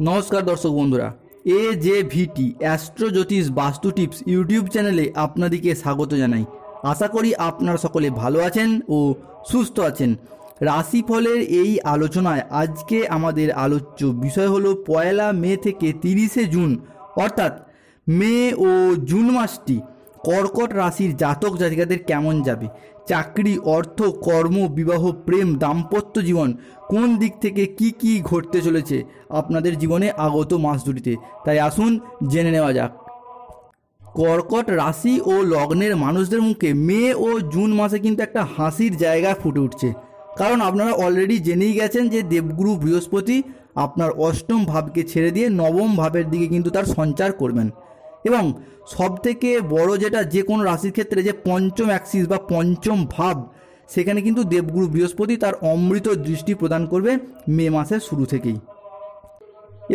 নমস্কার দর্শক বন্ধুরা, AJVT অ্যাস্ট্রো জ্যোতিষ বাস্তু টিপস ইউটিউব চ্যানেলে আপনাদেরকে স্বাগত জানাই। আশা করি আপনারা সকলে ভালো আছেন ও সুস্থ আছেন। রাশিফলের এই আলোচনায় আজকে আমাদের আলোচ্য বিষয় হলো 1 মে থেকে 30 জুন অর্থাৎ মে ও জুন মাসটি কর্কট রাশির জাতক জাতিকাদের কেমন যাবে। চাকরি, অর্থ, কর্ম, বিবাহ, প্রেম, দাম্পত্য জীবন কোন দিক থেকে কি ঘটতে চলেছে আপনাদের জীবনে আগত মাস দুটিতে, তাই আসুন জেনে নেওয়া যাক। কর্কট রাশি ও লগ্নের মানুষদের মুখে মে ও জুন মাসে কিন্তু একটা হাসির জায়গা ফুটে উঠছে, কারণ আপনারা অলরেডি জেনেই গেছেন যে দেবগুরু বৃহস্পতি আপনার অষ্টম ভাবকে ছেড়ে দিয়ে নবম ভাবের দিকে কিন্তু তার সঞ্চার করবেন। এবং সবথেকে বড় যেটা যে কোনো রাশির ক্ষেত্রে যে পঞ্চম অ্যাক্সিস বা পঞ্চম ভাব, সেখানে কিন্তু দেবগুরু বৃহস্পতি তার অমৃত দৃষ্টি প্রদান করবে মে মাসের শুরু থেকেই।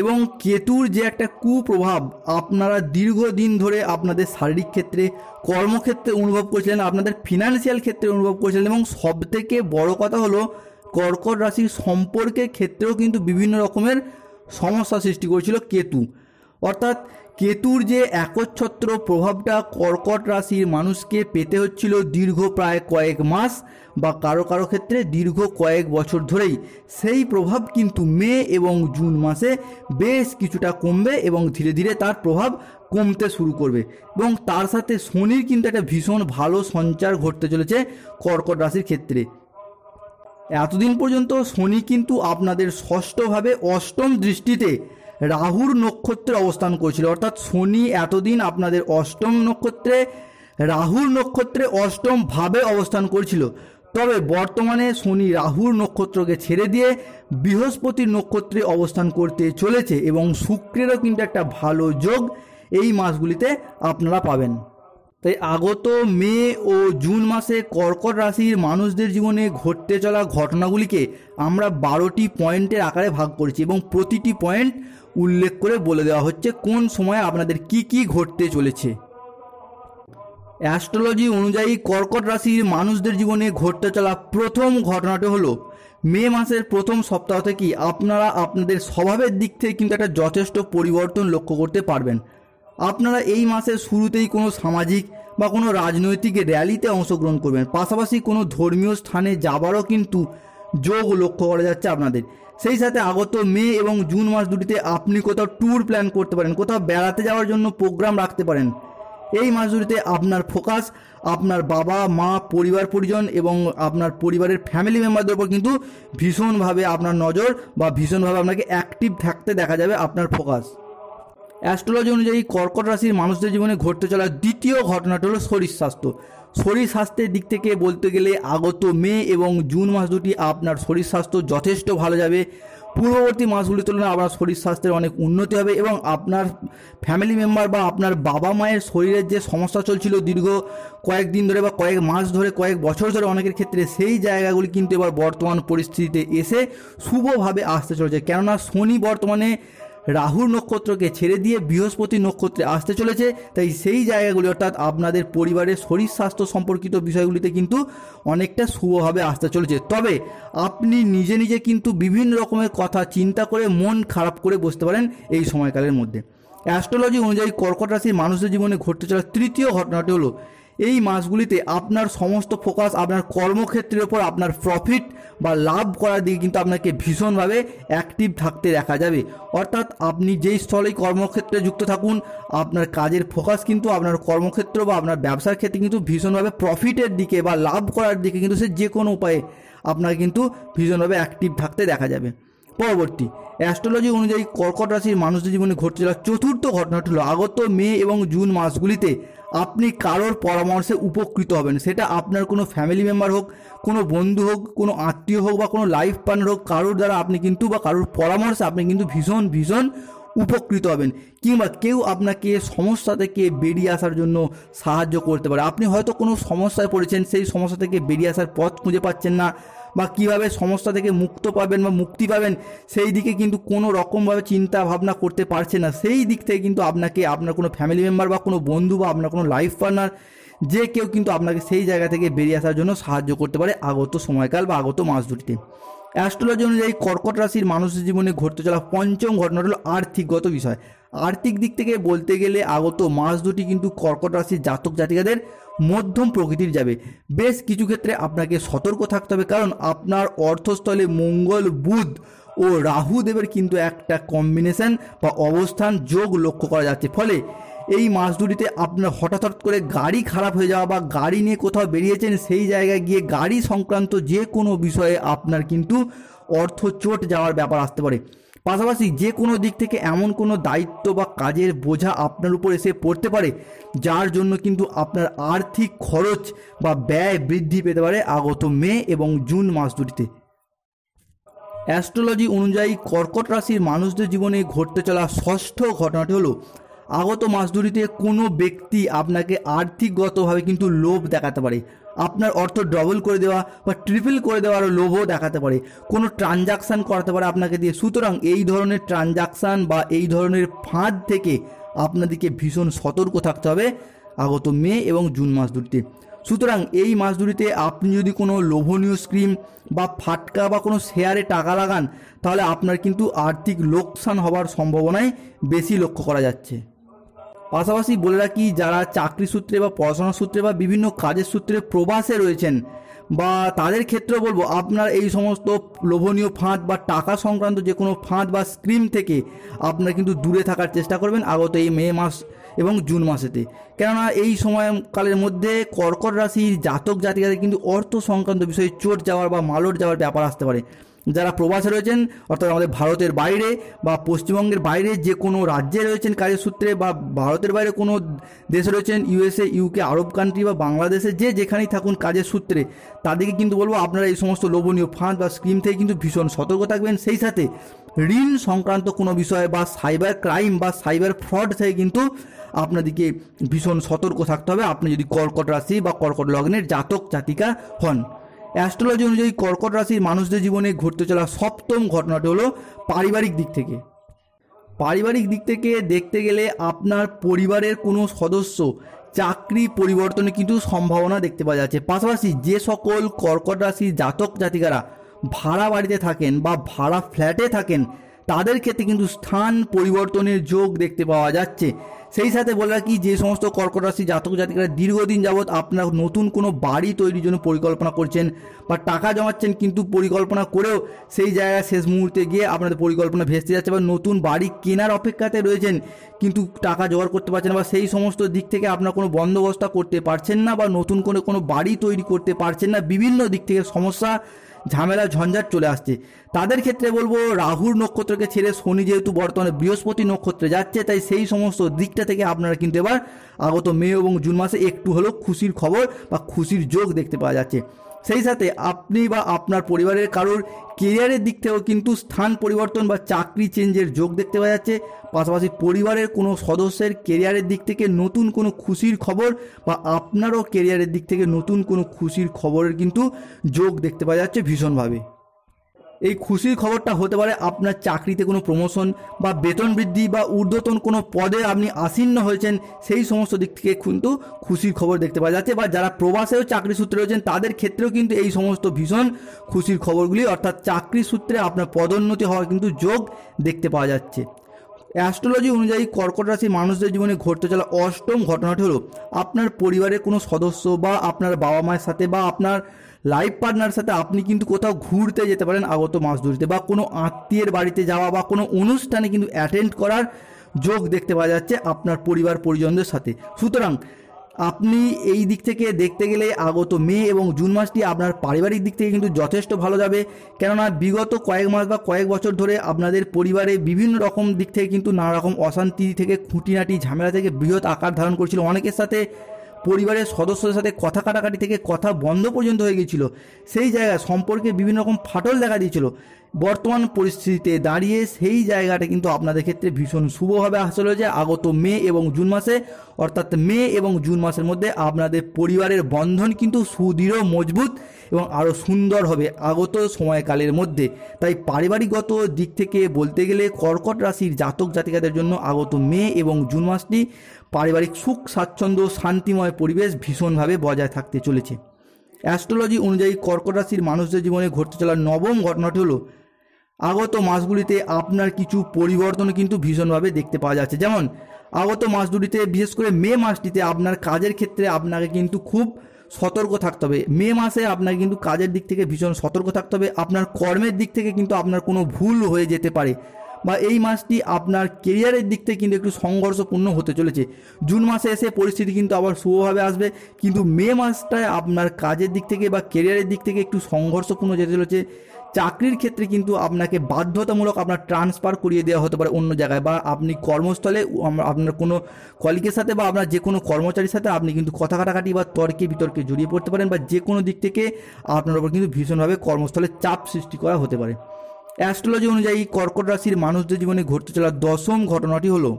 এবং কেতুর যে একটা কুপ্রভাব আপনারা দীর্ঘদিন ধরে আপনাদের শারীরিক ক্ষেত্রে, কর্মক্ষেত্রে অনুভব করছিলেন, আপনাদের ফিনান্সিয়াল ক্ষেত্রে অনুভব করছিলেন, এবং সবথেকে বড় কথা হলো কর্কট রাশির সম্পর্কের ক্ষেত্রেও কিন্তু বিভিন্ন রকমের সমস্যা সৃষ্টি করেছিল কেতু। অর্থাৎ কেতুর যে একচ্ছত্র প্রভাবটা কর্কট রাশির মানুষকে পেতে হচ্ছিল দীর্ঘ প্রায় কয়েক মাস বা কারো কারো ক্ষেত্রে দীর্ঘ কয়েক বছর ধরেই, সেই প্রভাব কিন্তু মে এবং জুন মাসে বেশ কিছুটা কমবে এবং ধীরে ধীরে তার প্রভাব কমতে শুরু করবে। এবং তার সাথে শনির কিন্তু একটা ভীষণ ভালো সঞ্চার ঘটতে চলেছে কর্কট রাশির ক্ষেত্রে। এতদিন পর্যন্ত শনি কিন্তু আপনাদের ষষ্ঠভাবে অষ্টম দৃষ্টিতে রাহুর নক্ষত্রে অবস্থান করছিল। অর্থাৎ শনি এতদিন আপনাদের অষ্টম নক্ষত্রে, রাহুর নক্ষত্রে অষ্টম ভাবে অবস্থান করছিল। তবে বর্তমানে শনি রাহুর নক্ষত্রকে ছেড়ে দিয়ে বৃহস্পতির নক্ষত্রে অবস্থান করতে চলেছে এবং শুক্রেরও কিন্তু একটা ভালো যোগ এই মাসগুলিতে আপনারা পাবেন। তাই আগত মে ও জুন মাসে কর্কট রাশির মানুষদের জীবনে ঘটতে চলা ঘটনাগুলিকে আমরা 12টি পয়েন্টের আকারে ভাগ করেছি এবং প্রতিটি পয়েন্ট উল্লেখ করে বলে দেওয়া হচ্ছে কোন সময়ে আপনাদের কি ঘটতে চলেছে। অ্যাস্ট্রোলজি অনুযায়ী কর্কট রাশির মানুষদের জীবনে ঘটতে চলা প্রথম ঘটনাটি হলো মে মাসের প্রথম সপ্তাহ থেকেই আপনারা আপনাদের স্বভাবের দিক থেকে কিন্তু একটা যথেষ্ট পরিবর্তন লক্ষ্য করতে পারবেন। আপনারা এই মাসের শুরুতেই কোনো সামাজিক বা কোনো রাজনৈতিক র্যালিতে অংশগ্রহণ করবেন, পাশাপাশি কোনো ধর্মীয় স্থানে যাবারও কিন্তু যোগ লক্ষ্য করা যাচ্ছে আপনাদের। সেই সাথে আগত মে এবং জুন মাস দুটিতে আপনি কোথাও ট্যুর প্ল্যান করতে পারেন, কোথাও বেড়াতে যাওয়ার জন্য প্রোগ্রাম রাখতে পারেন। এই মাস দুটিতে আপনার ফোকাস আপনার বাবা মা, পরিবার পরিজন এবং আপনার পরিবারের ফ্যামিলি মেম্বারদের উপর কিন্তু ভীষণভাবে আপনার নজর বা ভীষণভাবে আপনাকে অ্যাক্টিভ থাকতে দেখা যাবে আপনার ফোকাস। অ্যাস্ট্রোলজি অনুযায়ী কর্কট রাশির মানুষদের জীবনে ঘটতে চলা দ্বিতীয় ঘটনাটি হলো শরীর স্বাস্থ্য। শরীর স্বাস্থ্যের দিক থেকে বলতে গেলে আগত মে এবং জুন মাস দুটি আপনার শরীর স্বাস্থ্য যথেষ্ট ভালো যাবে। পূর্ববর্তী মাসগুলির তুলনায় আপনার শরীর স্বাস্থ্যের অনেক উন্নতি হবে এবং আপনার ফ্যামিলি মেম্বার বা আপনার বাবা মায়ের শরীরের যে সমস্যা চলছিল দীর্ঘ কয়েকদিন ধরে বা কয়েক মাস ধরে, কয়েক বছর ধরে অনেকের ক্ষেত্রে, সেই জায়গাগুলি কিন্তু এবার বর্তমান পরিস্থিতিতে এসে শুভভাবে আসতে চলেছে। কেননা শনি বর্তমানে রাহুর নক্ষত্রকে ছেড়ে দিয়ে বৃহস্পতি নক্ষত্রে আসতে চলেছে। তাই সেই জায়গাগুলি অর্থাৎ আপনাদের পরিবারের শরীর স্বাস্থ্য সম্পর্কিত বিষয়গুলিতে কিন্তু অনেকটা শুভভাবে আসতে চলেছে। তবে আপনি নিজে নিজে কিন্তু বিভিন্ন রকমের কথা চিন্তা করে মন খারাপ করে বসতে পারেন এই সময়কালের মধ্যে। অ্যাস্ট্রোলজি অনুযায়ী কর্কট রাশির মানুষদের জীবনে ঘটতে চলা তৃতীয় ঘটনাটি হলো এই মাসগুলিতে আপনার সমস্ত ফোকাস আপনার কর্মক্ষেত্রের ওপর, আপনার প্রফিট বা লাভ করার দিকে কিন্তু আপনাকে ভীষণভাবে অ্যাক্টিভ থাকতে দেখা যাবে। অর্থাৎ আপনি যেই স্থলেই কর্মক্ষেত্রে যুক্ত থাকুন, আপনার কাজের ফোকাস কিন্তু আপনার কর্মক্ষেত্র বা আপনার ব্যবসার ক্ষেত্রে কিন্তু ভীষণভাবে প্রফিটের দিকে বা লাভ করার দিকে কিন্তু সে যে কোনো উপায়ে আপনাকে কিন্তু ভীষণভাবে অ্যাক্টিভ থাকতে দেখা যাবে। পরবর্তী অ্যাস্ট্রোলজি অনুযায়ী কর্কট রাশির মানুষদের জীবনে ঘটতে চলা চতুর্থ ঘটনাটি হলো আগত মে এবং জুন মাসগুলিতে আপনি কারোর পরামর্শে উপকৃত হবেন। সেটা আপনার কোনো ফ্যামিলি মেম্বার হোক, কোনো বন্ধু হোক, কোনো আত্মীয় হোক বা কোনো লাইফ পার্টনার হোক, কারোর দ্বারা আপনি কিন্তু বা কারোর পরামর্শে আপনি কিন্তু ভীষণ উপকৃত হবেন। কিংবা কেউ আপনাকে সমস্যা থেকে বেরিয়ে আসার জন্য সাহায্য করতে পারে। আপনি হয়তো কোনো সমস্যায় পড়েছেন, সেই সমস্যা থেকে বেরিয়ে আসার পথ খুঁজে পাচ্ছেন না বা কীভাবে সমস্যা থেকে মুক্ত পাবেন বা মুক্তি পাবেন সেই দিকে কিন্তু কোনো রকমভাবে চিন্তা ভাবনা করতে পারছে না। সেই দিক থেকে কিন্তু আপনাকে আপনার কোনো ফ্যামিলি মেম্বার বা কোনো বন্ধু বা আপনার কোনো লাইফ পার্টনার যে কেউ কিন্তু আপনাকে সেই জায়গা থেকে বেরিয়ে আসার জন্য সাহায্য করতে পারে আগত সময়কাল বা আগত মাস দুটিতে। অ্যাস্ট্রোলজি অনুযায়ী কর্কট রাশির মানুষের জীবনে ঘটতে চলা পঞ্চম ঘটনাটা হলো আর্থিকগত বিষয়। আর্থিক দিক থেকে বলতে গেলে আগত মাস দুটি কিন্তু কর্কট রাশির জাতক জাতিকাদের মধ্যম প্রকৃতির যাবে। বেশ কিছু ক্ষেত্রে আপনাকে সতর্ক থাকতে হবে, কারণ আপনার অর্থস্থলে মঙ্গল, বুধ ও রাহু দেবের কিন্তু একটা কম্বিনেশন বা অবস্থান যোগ লক্ষ্য করা যাচ্ছে। ফলে এই মাস দুটিতে আপনার হঠাৎ করে গাড়ি খারাপ হয়ে যাওয়া বা গাড়ি নিয়ে কোথাও বেরিয়েছেন সেই জায়গায় গিয়ে গাড়ি সংক্রান্ত যে কোনো বিষয়ে আপনার কিন্তু অর্থ চোট যাওয়ার ব্যাপার আসতে পারে। পাশাপাশি যে কোনো দিক থেকে এমন কোনো দায়িত্ব বা কাজের বোঝা আপনার উপর এসে পড়তে পারে যার জন্য কিন্তু আপনার আর্থিক খরচ বা ব্যয় বৃদ্ধি পেতে পারে আগত মে এবং জুন মাস দুটিতে। অ্যাস্ট্রোলজি অনুযায়ী কর্কট রাশির মানুষদের জীবনে ঘটতে চলা ষষ্ঠ ঘটনাটি হলো আগত মাস দুটিতে কোনো ব্যক্তি আপনাকে আর্থিকগতভাবে কিন্তু লোভ দেখাতে পারে। আপনার অর্থ ডবল করে দেওয়া বা ট্রিপল করে দেওয়ার লোভও দেখাতে পারে, কোনো ট্রানজাকশান করাতে পারে আপনাকে দিয়ে। সুতরাং এই ধরনের ট্রানজাকশান বা এই ধরনের ফাঁদ থেকে আপনাদেরকে ভীষণ সতর্ক থাকতে হবে আগত মে এবং জুন মাস দুটিতে। সুতরাং এই মাস দুটিতে আপনি যদি কোনো লোভনীয় স্কিম বা ফাটকা বা কোনো শেয়ারে টাকা লাগান তাহলে আপনার কিন্তু আর্থিক লোকসান হওয়ার সম্ভাবনাই বেশি লক্ষ্য করা যাচ্ছে। পাশাপাশি বলে রাখি, যারা চাকরি সূত্রে বা পড়াশোনার সূত্রে বা বিভিন্ন কাজের সূত্রে প্রবাসে রয়েছেন বা তাদের ক্ষেত্রে বলবো আপনার এই সমস্ত লোভনীয় ফাঁদ বা টাকা সংক্রান্ত যে কোনো ফাঁদ বা স্কিম থেকে আপনারা কিন্তু দূরে থাকার চেষ্টা করবেন আগত এই মে মাস এবং জুন মাসেতে। কেননা এই সময়কালের মধ্যে কর্কট রাশির জাতক জাতিকাদের কিন্তু অর্থ সংক্রান্ত বিষয়ে চোট যাওয়ার বা মালট যাওয়ার ব্যাপার আসতে পারে। যারা প্রবাসে রয়েছেন অর্থাৎ আমাদের ভারতের বাইরে বা পশ্চিমবঙ্গের বাইরে যে কোনো রাজ্যে রয়েছেন কাজের সূত্রে বা ভারতের বাইরে কোনো দেশে রয়েছেন, ইউএসএ, ইউকে, আরব কান্ট্রি বা বাংলাদেশে যে যেখানেই থাকুন কাজের সূত্রে, তাদেরকে কিন্তু বলবো আপনারা এই সমস্ত লোভনীয় ফাঁদ বা স্কিম থেকে কিন্তু ভীষণ সতর্ক থাকবেন। সেই সাথে ঋণ সংক্রান্ত কোনো বিষয় বা সাইবার ক্রাইম বা সাইবার ফ্রড থেকে কিন্তু আপনাদেরকে ভীষণ সতর্ক থাকতে হবে আপনি যদি কর্কট রাশি বা কর্কট লগ্নের জাতক জাতিকা হন। অ্যাস্ট্রোলজি অনুযায়ী কর্কট রাশির মানুষদের জীবনে ঘটতে চলা সপ্তম ঘটনাটি হলো পারিবারিক দিক থেকে। পারিবারিক দিক থেকে দেখতে গেলে আপনার পরিবারের কোনো সদস্য চাকরি পরিবর্তনে কিন্তু সম্ভাবনা দেখতে পাওয়া যাচ্ছে। পাশাপাশি যে সকল কর্কট রাশির জাতক জাতিকারা ভাড়া বাড়িতে থাকেন বা ভাড়া ফ্ল্যাটে থাকেন তাদের ক্ষেত্রে কিন্তু স্থান পরিবর্তনের যোগ দেখতে পাওয়া যাচ্ছে। সেই সাথে বলে রাখি, যে সমস্ত কর্কট রাশি জাতক জাতিকারা দীর্ঘদিন যাবৎ আপনার নতুন কোনো বাড়ি তৈরির জন্য পরিকল্পনা করছেন বা টাকা জমাচ্ছেন কিন্তু পরিকল্পনা করেও সেই জায়গায় শেষ মুহূর্তে গিয়ে আপনাদের পরিকল্পনা ভেস্তে যাচ্ছে বা নতুন বাড়ি কেনার অপেক্ষাতে রয়েছেন কিন্তু টাকা জোগাড় করতে পারছেন না বা সেই সমস্ত দিক থেকে আপনার কোনো বন্দোবস্ত করতে পারছেন না বা নতুন করে কোনো বাড়ি তৈরি করতে পারছেন না, বিভিন্ন দিক থেকে সমস্যা ঝামেলা ঝঞ্ঝাট চলে আসছে, তাদের ক্ষেত্রে বলবো রাহুর নক্ষত্রকে ছেড়ে শনি যেহেতু বর্তমানে বৃহস্পতি নক্ষত্রে যাচ্ছে তাই সেই সমস্ত দিকটা থেকে আপনারা কিন্তু এবার আগত মে এবং জুন মাসে একটু হলেও খুশির খবর বা খুশির যোগ দেখতে পাওয়া যাচ্ছে। সেই সাথে আপনি বা আপনার পরিবারের কারোর কেরিয়ারের দিক থেকেও কিন্তু স্থান পরিবর্তন বা চাকরি চেঞ্জের যোগ দেখতে পাওয়া যাচ্ছে। পাশাপাশি পরিবারের কোনো সদস্যের কেরিয়ারের দিক থেকে নতুন কোনো খুশির খবর বা আপনারও কেরিয়ারের দিক থেকে নতুন কোনো খুশির খবরের কিন্তু যোগ দেখতে পাওয়া যাচ্ছে ভীষণভাবে। এই খুশির খবরটা হতে পারে আপনার চাকরিতে কোনো প্রমোশন বা বেতন বৃদ্ধি বা ঊর্ধ্বতন কোনো পদে আপনি আসীন্য হয়েছেন, সেই সমস্ত দিক থেকে কিন্তু খুশির খবর দেখতে পাওয়া যাচ্ছে। বা যারা প্রবাসেও চাকরি সূত্রে রয়েছেন তাদের ক্ষেত্রেও কিন্তু এই সমস্ত ভীষণ খুশির খবরগুলি অর্থাৎ চাকরি সূত্রে আপনার পদোন্নতি হওয়ার কিন্তু যোগ দেখতে পাওয়া যাচ্ছে। অ্যাস্ট্রোলজি অনুযায়ী কর্কট রাশির মানুষদের জীবনে ঘটতে চলা অষ্টম ঘটনাটি হলো আপনার পরিবারের কোনো সদস্য বা আপনার বাবা মায়ের সাথে বা আপনার লাইফ পার্টনার সাথে আপনি কিন্তু কোথাও ঘুরতে যেতে পারেন আগত মাস ধরিতে বা কোনো আত্মীয়ের বাড়িতে যাওয়া বা কোনো অনুষ্ঠানে কিন্তু অ্যাটেন্ড করার যোগ দেখতে পাওয়া যাচ্ছে আপনার পরিবার পরিজনদের সাথে। সুতরাং আপনি এই দিক থেকে দেখতে গেলে আগত মে এবং জুন মাসটি আপনার পারিবারিক দিক থেকে কিন্তু যথেষ্ট ভালো যাবে। কেননা বিগত কয়েক মাস বা কয়েক বছর ধরে আপনাদের পরিবারে বিভিন্ন রকম দিক থেকে কিন্তু নানা রকম অশান্তি থেকে খুঁটিনাটি ঝামেলা থেকে বৃহৎ আকার ধারণ করছিল, অনেকের সাথে পরিবারের সদস্যদের সাথে কথা কাটাকাটি থেকে কথা বন্ধ পর্যন্ত হয়ে গিয়েছিল, সেই জায়গায় সম্পর্কে বিভিন্ন রকম ফাটল দেখা দিয়েছিল। বর্তমান পরিস্থিতিতে দাঁড়িয়ে সেই জায়গাটা কিন্তু আপনাদের ক্ষেত্রে ভীষণ শুভভাবে আসলে যে আগত মে এবং জুন মাসে অর্থাৎ মে এবং জুন মাসের মধ্যে আপনাদের পরিবারের বন্ধন কিন্তু সুদৃঢ় মজবুত এবং আরও সুন্দর হবে আগত সময়কালের মধ্যে। তাই পারিবারিকগত দিক থেকে বলতে গেলে কর্কট রাশির জাতক জাতিকাদের জন্য আগত মে এবং জুন মাসটি পারিবারিক সুখ স্বাচ্ছন্দ্য শান্তিময় পরিবেশ ভীষণভাবে বজায় থাকতে চলেছে। অ্যাস্ট্রোলজি অনুযায়ী কর্কট রাশির মানুষদের জীবনে ঘটতে চলা নবম ঘটনাটি হলো আগত মাসগুলিতে আপনার কিছু পরিবর্তন কিন্তু ভীষণভাবে দেখতে পাওয়া যাচ্ছে। যেমন আগত মাস দুটিতে, বিশেষ করে মে মাসটিতে আপনার কাজের ক্ষেত্রে আপনাকে কিন্তু খুব সতর্ক থাকতে হবে। মে মাসে আপনাকে কিন্তু কাজের দিক থেকে ভীষণ সতর্ক থাকতে হবে। আপনার কর্মের দিক থেকে কিন্তু আপনার কোনো ভুল হয়ে যেতে পারে, বা এই মাসটি আপনার কেরিয়ারের দিক থেকে কিন্তু একটু সংঘর্ষপূর্ণ হতে চলেছে। জুন মাসে এসে পরিস্থিতি কিন্তু আবার শুভভাবে আসবে, কিন্তু মে মাসটায় আপনার কাজের দিক থেকে বা কেরিয়ারের দিক থেকে একটু সংঘর্ষপূর্ণ যেতে চলেছে। চাকরির ক্ষেত্রে কিন্তু আপনাকে বাধ্যতামূলক আপনার ট্রান্সফার করিয়ে দেওয়া হতে পারে অন্য জায়গায়, বা আপনি কর্মস্থলে আপনার কোনো কলিগের সাথে বা আপনার যে কোনো কর্মচারীর সাথে আপনি কিন্তু কথা কাটাকাটি বা তর্কে বিতর্কে জড়িয়ে পড়তে পারেন, বা যে কোনো দিক থেকে আপনার উপর কিন্তু ভীষণভাবে কর্মস্থলে চাপ সৃষ্টি করা হতে পারে। অ্যাস্ট্রোলজি অনুযায়ী কর্কট রাশির মানুষদের জীবনে ঘটতে চলা দশম ঘটনাটি হলো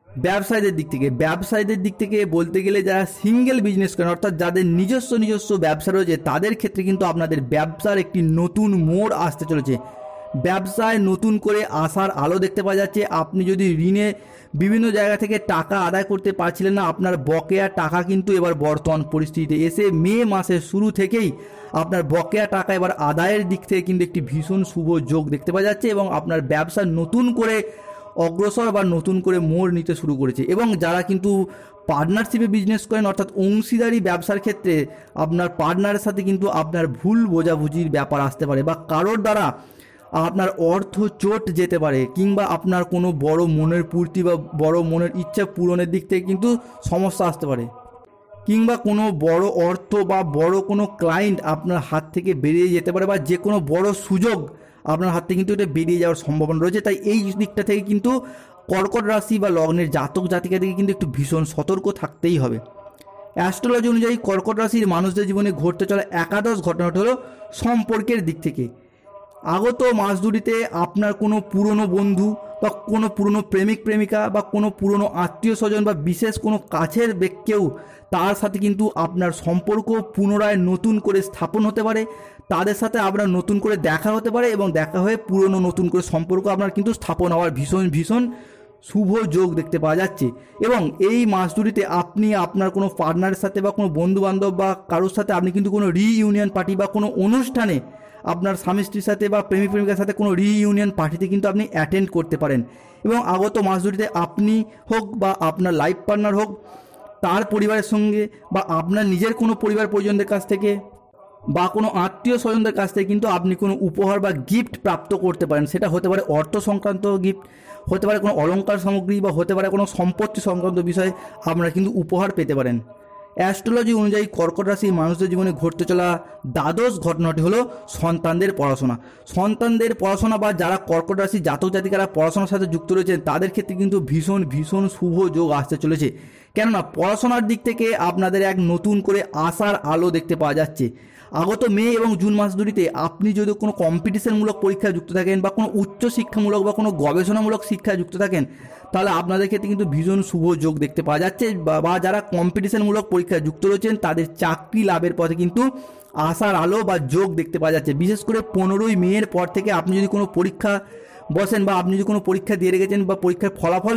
ব্যবসায়ীদের দিক থেকে। ব্যবসায়ীদের দিক থেকে বলতে গেলে যারা সিঙ্গেল বিজনেস করেন, অর্থাৎ যাদের নিজস্ব ব্যবসা রয়েছে, তাদের ক্ষেত্রে কিন্তু আপনাদের ব্যবসার একটি নতুন মোড় আসতে চলেছে। ব্যবসায় নতুন করে আসার আলো দেখতে পাওয়া যাচ্ছে। আপনি যদি ঋণে বিভিন্ন জায়গা থেকে টাকা আদায় করতে পারছিলেন না, আপনার বকেয়া টাকা কিন্তু এবার বর্তমান পরিস্থিতিতে এসে মে মাসের শুরু থেকেই আপনার বকেয়া টাকা এবার আদায়ের দিক থেকে কিন্তু একটি ভীষণ শুভ যোগ দেখতে পাওয়া যাচ্ছে, এবং আপনার ব্যবসা নতুন করে অগ্রসর বা নতুন করে মোড় নিতে শুরু করেছে। এবং যারা কিন্তু পার্টনারশিপে বিজনেস করেন, অর্থাৎ অংশীদারি ব্যবসার ক্ষেত্রে আপনার পার্টনারের সাথে কিন্তু আপনার ভুল বোঝাবুঝির ব্যাপার আসতে পারে, বা কারোর দ্বারা আপনার অর্থ চোট যেতে পারে, কিংবা আপনার কোনো বড় মনের পূর্তি বা বড় মনের ইচ্ছা পূরণের দিক থেকে কিন্তু সমস্যা আসতে পারে, কিংবা কোনো বড় অর্থ বা বড় কোনো ক্লায়েন্ট আপনার হাত থেকে বেরিয়ে যেতে পারে, বা যে কোনো বড় সুযোগ আপনার হাত থেকে কিন্তু এটা বেরিয়ে যাওয়ার সম্ভাবনা রয়েছে। তাই এই দিকটা থেকে কিন্তু কর্কট রাশি বা লগ্নের জাতক জাতিকাদেরকে কিন্তু একটু ভীষণ সতর্ক থাকতেই হবে। অ্যাস্ট্রোলজি অনুযায়ী কর্কট রাশির মানুষদের জীবনে ঘটতে চলা একাদশ ঘটনাটি হলো সম্পর্কের দিক থেকে। আগত মাস দুটিতে আপনার কোনো পুরনো বন্ধু বা কোনো পুরনো প্রেমিক প্রেমিকা বা কোনো পুরনো আত্মীয় স্বজন বা বিশেষ কোনো কাছের কেউ, তার সাথে কিন্তু আপনার সম্পর্ক পুনরায় নতুন করে স্থাপন হতে পারে। তাদের সাথে আপনার নতুন করে দেখা হতে পারে, এবং দেখা হয়ে পুরনো নতুন করে সম্পর্ক আপনার কিন্তু স্থাপন হওয়ার ভীষণ শুভ যোগ দেখতে পাওয়া যাচ্ছে। এবং এই মাস দুটিতে আপনি আপনার কোনো পার্টনারের সাথে বা কোনো বন্ধুবান্ধব বা কারোর সাথে আপনি কিন্তু কোনো রিইউনিয়ন পার্টি বা কোনো অনুষ্ঠানে আপনার স্বামী স্ত্রীর সাথে বা প্রেমিক প্রেমিকার সাথে কোনো রিইউনিয়ন পার্টিতে কিন্তু আপনি অ্যাটেন্ড করতে পারেন। এবং আগত মাস দুটিতে আপনি হোক বা আপনার লাইফ পার্টনার হোক, তার পরিবারের সঙ্গে বা আপনার নিজের কোনো পরিবার পরিজনদের কাছ থেকে বা কোনো আত্মীয় স্বজনদের কাছ থেকে কিন্তু আপনি কোনো উপহার বা গিফট প্রাপ্ত করতে পারেন। সেটা হতে পারে অর্থ সংক্রান্ত গিফট, হতে পারে কোনো অলংকার সামগ্রী, বা হতে পারে কোনো সম্পত্তি সংক্রান্ত বিষয়ে আপনারা কিন্তু উপহার পেতে পারেন। অ্যাস্ট্রোলজি অনুযায়ী কর্কট রাশির মানুষদের জীবনে ঘটতে চলা দ্বাদশ ঘটনাটি হলো সন্তানদের পড়াশোনা। সন্তানদের পড়াশোনা বা যারা কর্কট রাশির জাতক জাতিকারা পড়াশোনার সাথে যুক্ত রয়েছেন, তাদের ক্ষেত্রে কিন্তু ভীষণ শুভ যোগ আসতে চলেছে। কেননা পড়াশোনার দিক থেকে আপনাদের এক নতুন করে আশার আলো দেখতে পাওয়া যাচ্ছে। আগত মে এবং জুন মাস দুটিতে আপনি যদি কোনো কম্পিটিশনমূলক পরীক্ষায় যুক্ত থাকেন, বা কোনো উচ্চ শিক্ষামূলক বা কোনো গবেষণামূলক শিক্ষায় যুক্ত থাকেন, তাহলে আপনাদের ক্ষেত্রে কিন্তু ভীষণ শুভ যোগ দেখতে পাওয়া যাচ্ছে। বা যারা কম্পিটিশনমূলক পরীক্ষায় যুক্ত রয়েছেন, তাদের চাকরি লাভের পথে কিন্তু আশার আলো বা যোগ দেখতে পাওয়া যাচ্ছে। বিশেষ করে 15ই মের পর থেকে আপনি যদি কোনো পরীক্ষা বসেন, বা আপনি যদি কোনো পরীক্ষা দিয়ে রেখেছেন, বা পরীক্ষার ফলাফল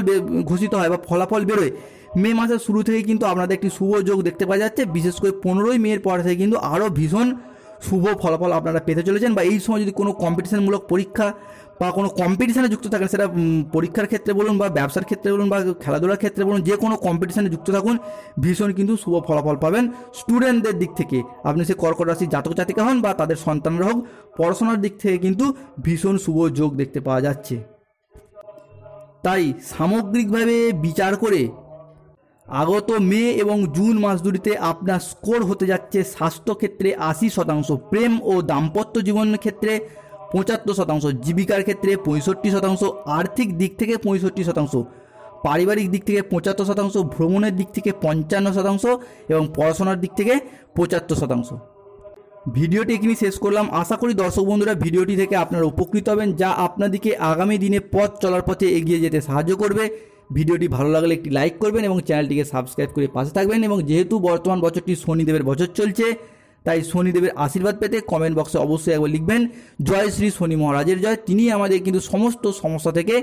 ঘোষিত হয় বা ফলাফল বেরোয়, মে মাসের শুরু থেকে কিন্তু আপনাদের একটি শুভ যোগ দেখতে পাওয়া যাচ্ছে। বিশেষ করে 15ই মের পর থেকে কিন্তু আরও ভীষণ শুভ ফলাফল আপনারা পেতে চলেছেন। বা এই সময় যদি কোনো কম্পিটিশনমূলক পরীক্ষা বা কোনো কম্পিটিশানে যুক্ত থাকেন, সেটা পরীক্ষার ক্ষেত্রে বলুন বা ব্যবসার ক্ষেত্রে বলুন বা খেলাধুলার ক্ষেত্রে বলুন, যে কোনো কম্পিটিশানে যুক্ত থাকুন, ভীষণ কিন্তু শুভ ফলাফল পাবেন। স্টুডেন্টদের দিক থেকে আপনি সে কর্কট রাশির জাতক জাতিকা হন বা তাদের সন্তানরা হোক, পড়াশোনার দিক থেকে কিন্তু ভীষণ শুভ যোগ দেখতে পাওয়া যাচ্ছে। তাই সামগ্রিকভাবে বিচার করে আগত মে এবং জুন মাস দুটিতে আপনার স্কোর হতে যাচ্ছে স্বাস্থ্যক্ষেত্রে 80%, প্রেম ও দাম্পত্য জীবনের ক্ষেত্রে 75%, জীবিকার ক্ষেত্রে 65%, আর্থিক দিক থেকে 65%, পারিবারিক দিক থেকে 75%, ভ্রমণের দিক থেকে 55% এবং পড়াশোনার দিক থেকে 75%। ভিডিওটি এখানে শেষ করলাম। আশা করি দর্শক বন্ধুরা ভিডিওটি থেকে আপনারা উপকৃত হবেন, যা আপনাদেরকে আগামী দিনে পথ চলার পথে এগিয়ে যেতে সাহায্য করবে। ভিডিওটি ভালো লাগলে একটি লাইক করবেন এবং চ্যানেলটিকে সাবস্ক্রাইব করে পাশে থাকবেন। এবং যেহেতু বর্তমান বছরটি শনিদেবের বছর চলছে, তাই শনিদেবের আশীর্বাদ পেতে কমেন্ট বক্সে অবশ্যই একবার লিখবেন জয় শ্রী শনি মহারাজের জয়। তিনি আমাদের কিন্তু সমস্ত সমস্যা থেকে